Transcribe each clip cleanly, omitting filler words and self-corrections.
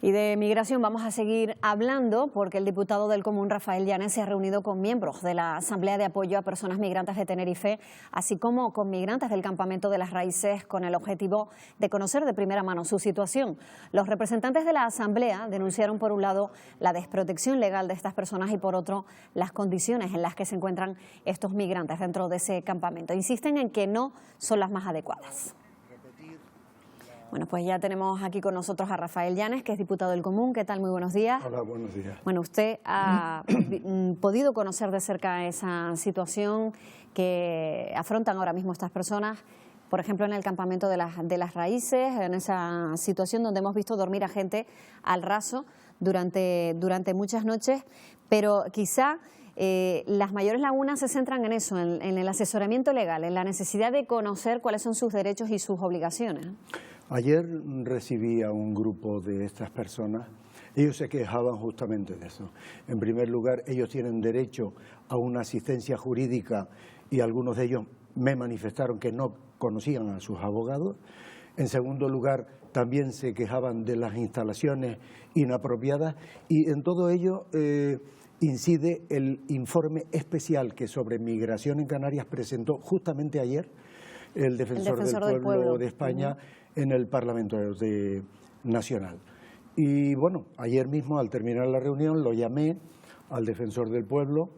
Y de migración vamos a seguir hablando porque el diputado del Común, Rafael Llanes, se ha reunido con miembros de la Asamblea de Apoyo a Personas Migrantes de Tenerife, así como con migrantes del Campamento de las Raíces, con el objetivo de conocer de primera mano su situación. Los representantes de la Asamblea denunciaron, por un lado, la desprotección legal de estas personas y, por otro, las condiciones en las que se encuentran estos migrantes dentro de ese campamento. Insisten en que no son las más adecuadas. Bueno, pues ya tenemos aquí con nosotros a Rafael Llanes, que es diputado del Común. ¿Qué tal? Muy buenos días. Hola, buenos días. Bueno, usted ha podido conocer de cerca esa situación que afrontan ahora mismo estas personas, por ejemplo, en el Campamento de las Raíces, en esa situación donde hemos visto dormir a gente al raso durante muchas noches, pero quizá las mayores lagunas se centran en eso, en el asesoramiento legal, en la necesidad de conocer cuáles son sus derechos y sus obligaciones. Ayer recibí a un grupo de estas personas. Ellos se quejaban justamente de eso. En primer lugar, ellos tienen derecho a una asistencia jurídica y algunos de ellos me manifestaron que no conocían a sus abogados. En segundo lugar, también se quejaban de las instalaciones inapropiadas y en todo ello incide el informe especial que sobre migración en Canarias presentó justamente ayer el Defensor del Pueblo de España en el Parlamento Nacional. Y bueno, ayer mismo al terminar la reunión lo llamé al Defensor del Pueblo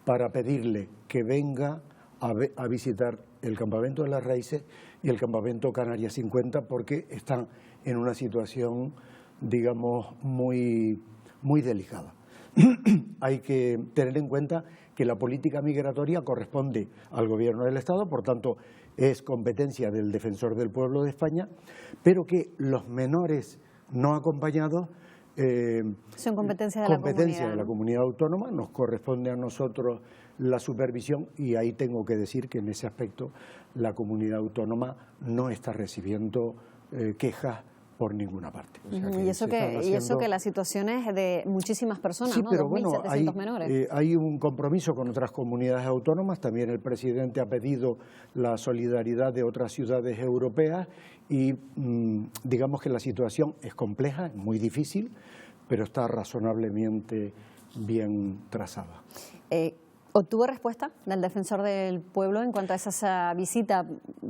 para pedirle que venga a visitar el Campamento de las Raíces y el Campamento Canarias 50 porque están en una situación, digamos, muy delicada. Hay que tener en cuenta que la política migratoria corresponde al Gobierno del Estado, por tanto es competencia del Defensor del Pueblo de España, pero que los menores no acompañados son competencia de la comunidad autónoma, nos corresponde a nosotros la supervisión y ahí tengo que decir que en ese aspecto la comunidad autónoma no está recibiendo quejas por ninguna parte. O sea, y eso que la situación es de muchísimas personas, sí, ¿no? Pero bueno, 2.700 menores. Hay un compromiso con otras comunidades autónomas, también el presidente ha pedido la solidaridad de otras ciudades europeas y digamos que la situación es compleja, es muy difícil, pero está razonablemente bien trazada. ¿Obtuvo respuesta del Defensor del Pueblo en cuanto a esa visita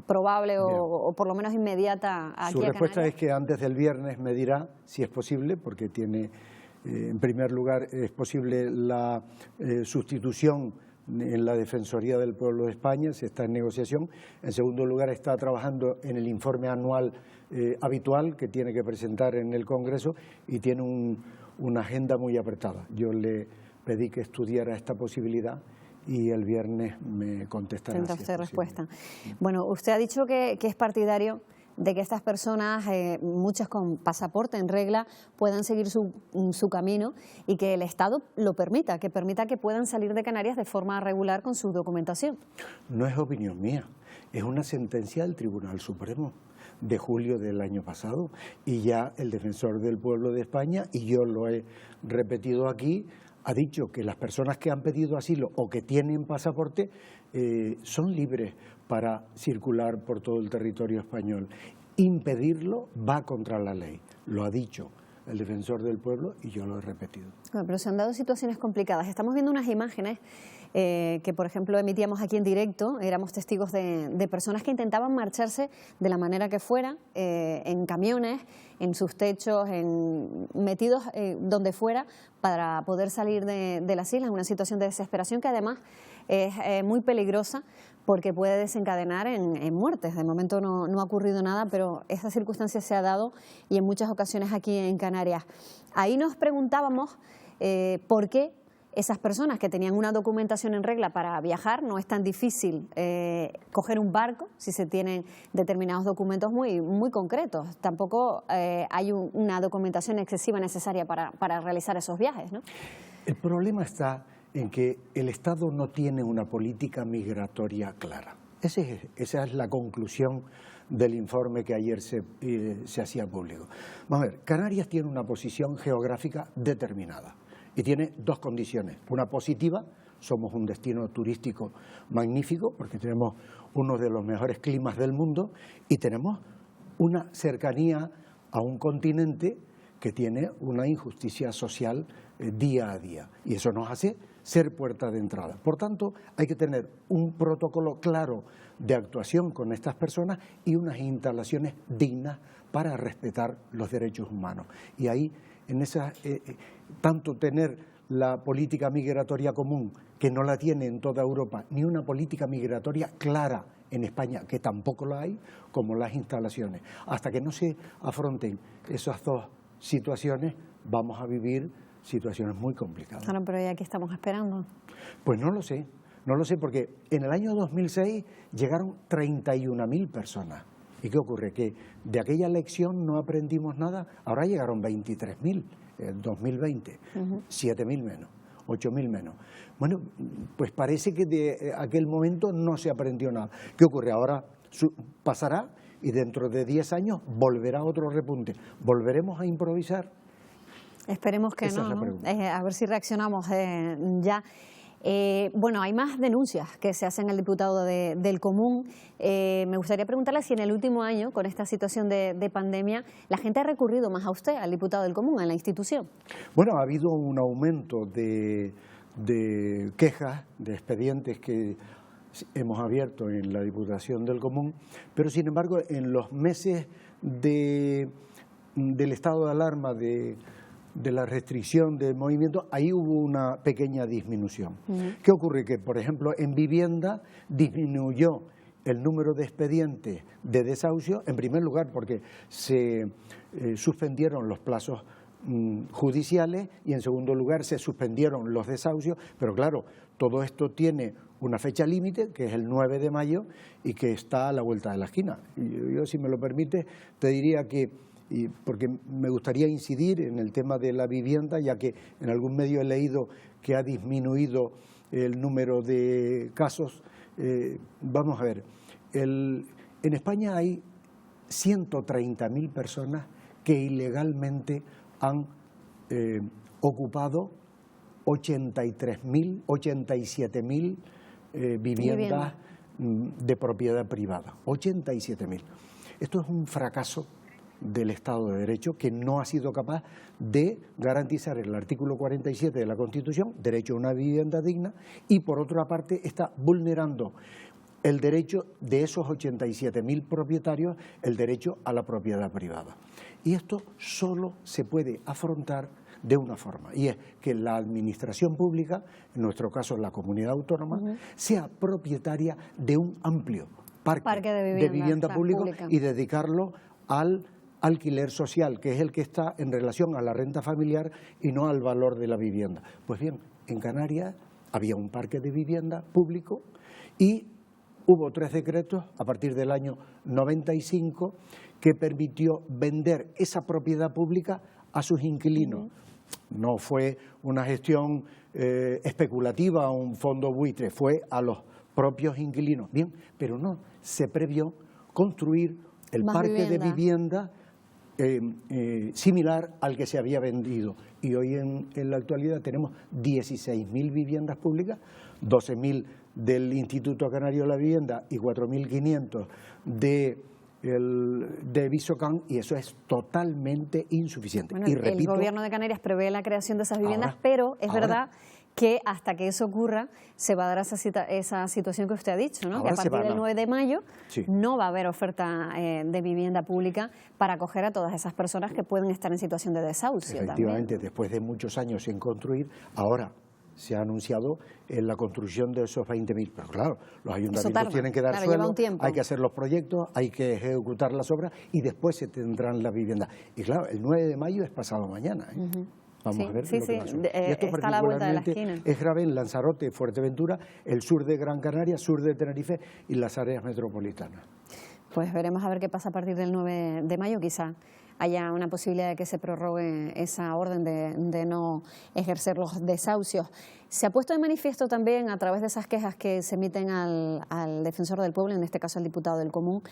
probable o por lo menos inmediata aquí a Canarias? Su respuesta es que antes del viernes me dirá si es posible, porque tiene, en primer lugar, es posible la sustitución en la Defensoría del Pueblo de España, se está en negociación. En segundo lugar, está trabajando en el informe anual habitual que tiene que presentar en el Congreso y tiene una agenda muy apretada. Yo le pedí que estudiara esta posibilidad y el viernes me contestará. Tendrá usted respuesta. Bueno, usted ha dicho que es partidario de que estas personas, muchas con pasaporte en regla, puedan seguir su camino y que el Estado lo permita, que puedan salir de Canarias de forma regular con su documentación. No es opinión mía, es una sentencia del Tribunal Supremo de julio del año pasado y ya el Defensor del Pueblo de España, y yo lo he repetido aquí, ha dicho que las personas que han pedido asilo o que tienen pasaporte son libres para circular por todo el territorio español. Impedirlo va contra la ley, lo ha dicho el Defensor del Pueblo y yo lo he repetido. Bueno, pero se han dado situaciones complicadas. Estamos viendo unas imágenes que, por ejemplo, emitíamos aquí en directo. Éramos testigos de personas que intentaban marcharse de la manera que fuera, en camiones, en sus techos, metidos donde fuera, para poder salir de las islas. Una situación de desesperación que además es muy peligrosa porque puede desencadenar en muertes. De momento no ha ocurrido nada, pero esa circunstancia se ha dado y en muchas ocasiones aquí en Canarias. Ahí nos preguntábamos por qué esas personas que tenían una documentación en regla para viajar, no es tan difícil coger un barco si se tienen determinados documentos muy concretos. Tampoco hay una documentación excesiva necesaria para realizar esos viajes, ¿no? El problema está en que el Estado no tiene una política migratoria clara. Esa es la conclusión del informe que ayer se hacía público. Vamos a ver, Canarias tiene una posición geográfica determinada y tiene dos condiciones. Una positiva, somos un destino turístico magnífico porque tenemos uno de los mejores climas del mundo y tenemos una cercanía a un continente que tiene una injusticia social día a día, y eso nos hace ser puerta de entrada. Por tanto, hay que tener un protocolo claro de actuación con estas personas y unas instalaciones dignas para respetar los derechos humanos. Y ahí, en esa, tanto tener la política migratoria común, que no la tiene en toda Europa, ni una política migratoria clara en España, que tampoco la hay, como las instalaciones. Hasta que no se afronten esas dos situaciones, vamos a vivir situaciones muy complicadas. Claro, pero ¿y aquí estamos esperando? Pues no lo sé, porque en el año 2006 llegaron 31.000 personas. ¿Y qué ocurre? Que de aquella lección no aprendimos nada, ahora llegaron 23.000 en 2020, 7.000 menos, 8.000 menos. Bueno, pues parece que de aquel momento no se aprendió nada. ¿Qué ocurre? Ahora pasará y dentro de 10 años volverá otro repunte. ¿Volveremos a improvisar? Esperemos que Esa no, es la ¿no? pregunta. A ver si reaccionamos ya. Bueno, hay más denuncias que se hacen al diputado del Común. Me gustaría preguntarle si en el último año, con esta situación de pandemia, la gente ha recurrido más a usted, al diputado del Común, a la institución. Bueno, ha habido un aumento de quejas, de expedientes que hemos abierto en la Diputación del Común, pero sin embargo en los meses del estado de alarma, de la restricción del movimiento, ahí hubo una pequeña disminución. ¿Qué ocurre? Que, por ejemplo, en vivienda disminuyó el número de expedientes de desahucio, en primer lugar porque se suspendieron los plazos judiciales y en segundo lugar se suspendieron los desahucios, pero claro, todo esto tiene una fecha límite, que es el 9 de mayo y que está a la vuelta de la esquina. Yo, si me lo permite, te diría que, porque me gustaría incidir en el tema de la vivienda, ya que en algún medio he leído que ha disminuido el número de casos. Vamos a ver, en España hay 130.000 personas que ilegalmente han ocupado 87.000 viviendas de propiedad privada. 87.000. Esto es un fracaso del Estado de Derecho, que no ha sido capaz de garantizar el artículo 47 de la Constitución, derecho a una vivienda digna, y por otra parte está vulnerando el derecho de esos 87.000 propietarios, el derecho a la propiedad privada. Y esto solo se puede afrontar de una forma, y es que la administración pública, en nuestro caso la comunidad autónoma, sea propietaria de un amplio parque de vivienda pública y dedicarlo al alquiler social, que es el que está en relación a la renta familiar y no al valor de la vivienda. Pues bien, en Canarias había un parque de vivienda público y hubo 3 decretos a partir del año 95 que permitió vender esa propiedad pública a sus inquilinos. No fue una gestión especulativa, un fondo buitre, fue a los propios inquilinos. Bien, pero no se previó construir el parque de vivienda similar al que se había vendido. Y hoy en la actualidad tenemos 16.000 viviendas públicas, 12.000 del Instituto Canario de la Vivienda y 4.500 de Visocam, y eso es totalmente insuficiente. Bueno, y repito, el Gobierno de Canarias prevé la creación de esas viviendas, pero es verdad que hasta que eso ocurra se va a dar esa situación que usted ha dicho, ¿no? Que a partir del 9 de mayo no va a haber oferta de vivienda pública para acoger a todas esas personas que pueden estar en situación de desahucio. Efectivamente, también. Después de muchos años sin construir, ahora se ha anunciado la construcción de esos 20.000. Pero claro, los ayuntamientos tienen que dar suelo, hay que hacer los proyectos, hay que ejecutar las obras y después se tendrán las viviendas. Y claro, el 9 de mayo es pasado mañana. Vamos a ver lo que pasa. Y esto está a la vuelta de la esquina. Es grave en Lanzarote, Fuerteventura, el sur de Gran Canaria, sur de Tenerife y las áreas metropolitanas. Pues veremos a ver qué pasa a partir del 9 de mayo, quizá haya una posibilidad de que se prorrogue esa orden de no ejercer los desahucios. Se ha puesto de manifiesto también, a través de esas quejas que se emiten al defensor del pueblo, en este caso al diputado del Común,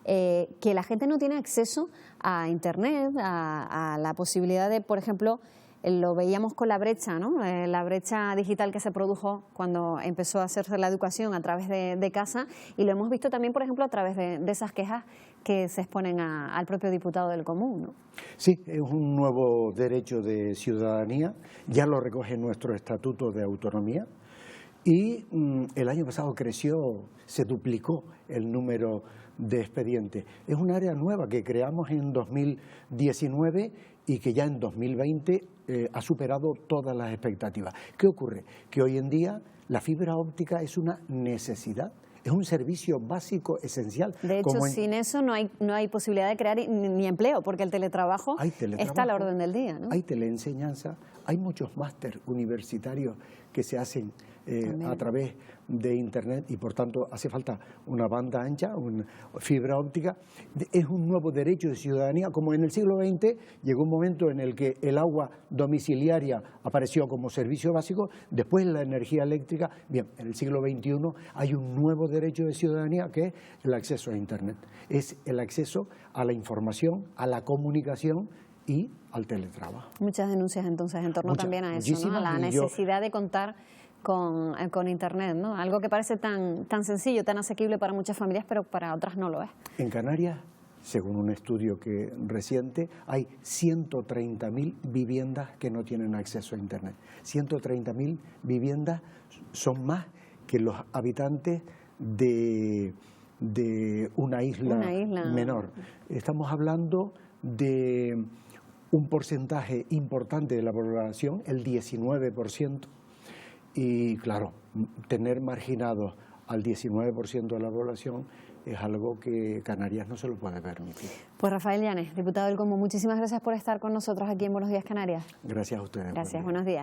que la gente no tiene acceso a Internet, a la posibilidad de, por ejemplo, lo veíamos con la brecha, ¿no? La brecha digital que se produjo cuando empezó a hacerse la educación a través de casa, y lo hemos visto también, por ejemplo, a través de esas quejas que se exponen al propio diputado del Común, ¿no? Sí, es un nuevo derecho de ciudadanía, ya lo recoge nuestro Estatuto de Autonomía y el año pasado creció, se duplicó el número de expedientes. Es un área nueva que creamos en 2019 y que ya en 2020 ha superado todas las expectativas. ¿Qué ocurre? Que hoy en día la fibra óptica es una necesidad. Es un servicio básico, esencial. De hecho, sin eso no hay posibilidad de crear ni empleo, porque el teletrabajo está a la orden del día, ¿no? Hay teleenseñanza, hay muchos máster universitarios que se hacen a través de Internet y, por tanto, hace falta una banda ancha, una fibra óptica. Es un nuevo derecho de ciudadanía. Como en el siglo XX llegó un momento en el que el agua domiciliaria apareció como servicio básico, después la energía eléctrica. Bien, en el siglo XXI hay un nuevo derecho de ciudadanía que es el acceso a Internet. Es el acceso a la información, a la comunicación y al teletrabajo. Muchas denuncias entonces en torno también a eso, ¿no? A la necesidad de contar con Internet, ¿no? Algo que parece tan sencillo, tan asequible para muchas familias, pero para otras no lo es. En Canarias, según un estudio reciente, hay 130.000 viviendas que no tienen acceso a Internet. 130.000 viviendas son más que los habitantes de una isla menor. Estamos hablando de un porcentaje importante de la población, el 19%, y claro, tener marginados al 19% de la población es algo que Canarias no se lo puede permitir. Pues Rafael Llanes, diputado del Común, muchísimas gracias por estar con nosotros aquí en Buenos Días Canarias. Gracias a ustedes. Gracias, buenos días.